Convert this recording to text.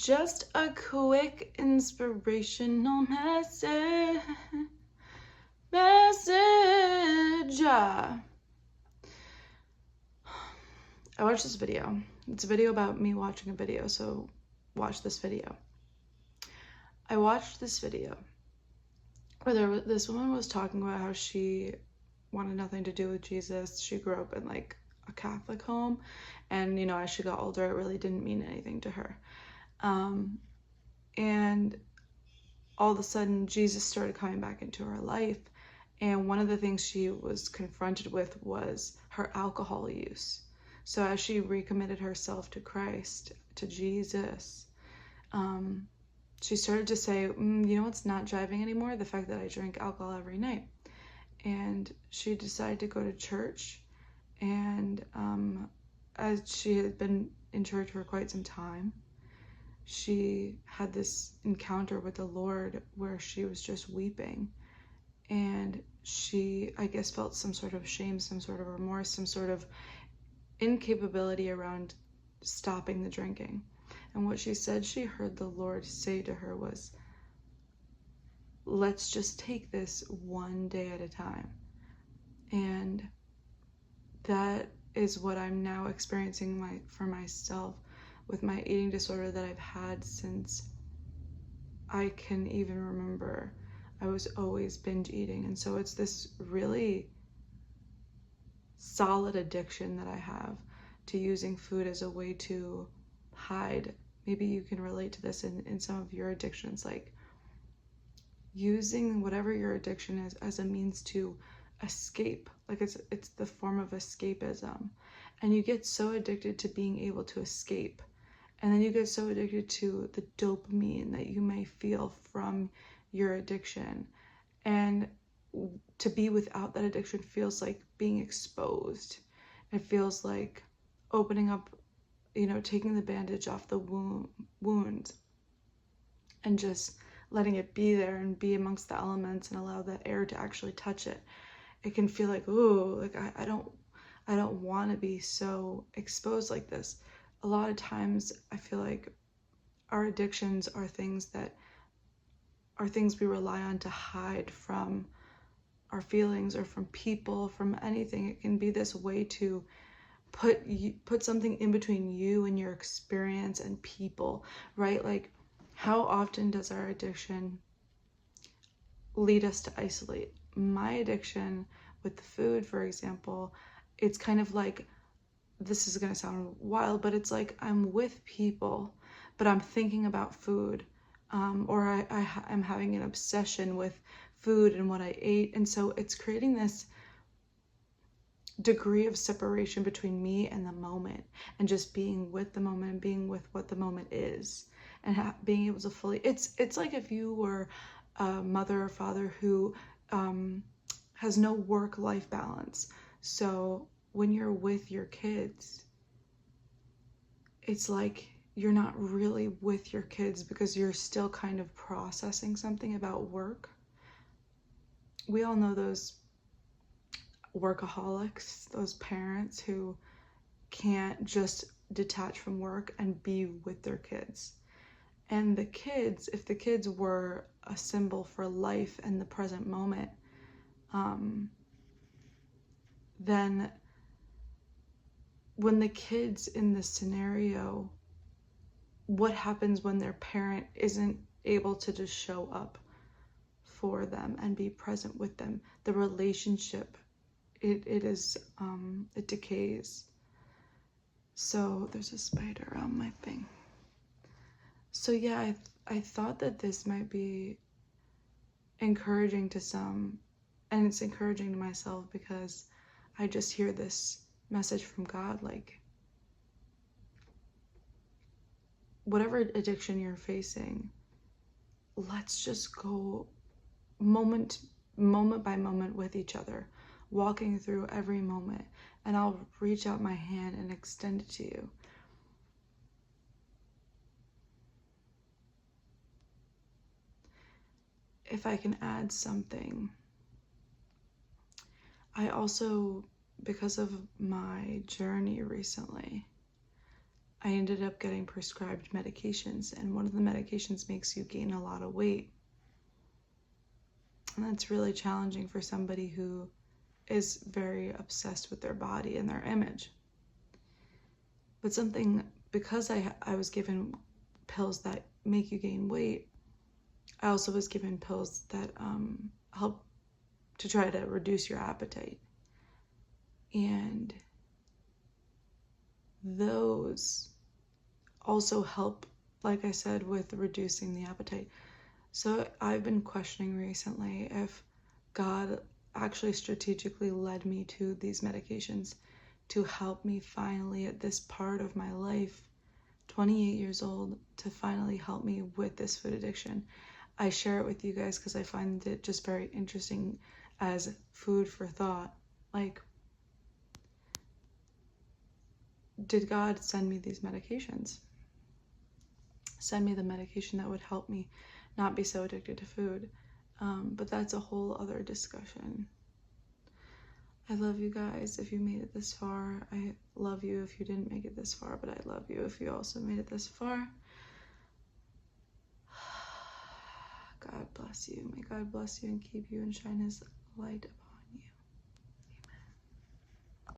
Just a quick inspirational message. I watched this video. It's a video about me watching a video, so watch this video. I watched this video where this woman was talking about how she wanted nothing to do with Jesus. She grew up in like a Catholic home, and as she got older, it really didn't mean anything to her. And all of a sudden, Jesus started coming back into her life, and one of the things she was confronted with was her alcohol use. So as she recommitted herself to Christ, to Jesus, she started to say, what's not driving anymore? The fact that I drink alcohol every night. And she decided to go to church, and as she had been in church for quite some time, she had this encounter with the Lord where she was just weeping, and she, I guess, felt some sort of shame, some sort of remorse, some sort of incapability around stopping the drinking. And what she said she heard the Lord say to her was, let's just take this one day at a time. And that is what I'm now experiencing for myself with my eating disorder that I've had since I can even remember. I was always binge eating, and so it's this really solid addiction that I have to using food as a way to hide. Maybe you can relate to this in some of your addictions, like using whatever your addiction is as a means to escape. Like it's the form of escapism, and you get so addicted to being able to escape, and then you get so addicted to the dopamine that you may feel from your addiction, and to be without that addiction feels like being exposed. It feels like opening up, taking the bandage off the wound and just letting it be there and be amongst the elements and allow that air to actually touch it. It can feel like, ooh, like I don't want to be so exposed like this. A lot of times I feel like our addictions are things we rely on to hide from our feelings or from people, from anything. It can be this way to put something in between you and your experience and people, right? Like, how often does our addiction lead us to isolate? My addiction with the food, for example, it's kind of like, this is going to sound wild, but it's like I'm with people, but I'm thinking about food, or I'm having an obsession with food and what I ate. And so it's creating this degree of separation between me and the moment, and just being with the moment and being with what the moment is, and being able to fully, it's like if you were a mother or father who has no work-life balance. So when you're with your kids, it's like you're not really with your kids because you're still kind of processing something about work. We all know those workaholics, those parents who can't just detach from work and be with their kids. And the kids, if the kids were a symbol for life and the present moment, then when the kids in this scenario, what happens when their parent isn't able to just show up for them and be present with them? The relationship, it decays. So there's a spider on my thing. So yeah, I thought that this might be encouraging to some, and it's encouraging to myself because I just hear this message from God, like, whatever addiction you're facing, let's just go moment by moment with each other, walking through every moment, and I'll reach out my hand and extend it to you. If I can add something, I also, because of my journey recently, I ended up getting prescribed medications, and one of the medications makes you gain a lot of weight. And that's really challenging for somebody who is very obsessed with their body and their image. But because I was given pills that make you gain weight, I also was given pills that help to try to reduce your appetite. And those also help, like I said, with reducing the appetite. So I've been questioning recently if God actually strategically led me to these medications to help me finally at this part of my life, 28 years old, to finally help me with this food addiction. I share it with you guys because I find it just very interesting as food for thought. Like, did God send me these medications? Send me the medication that would help me not be so addicted to food. But that's a whole other discussion. I love you guys if you made it this far. I love you if you didn't make it this far, but I love you if you also made it this far. God bless you. May God bless you and keep you and shine his light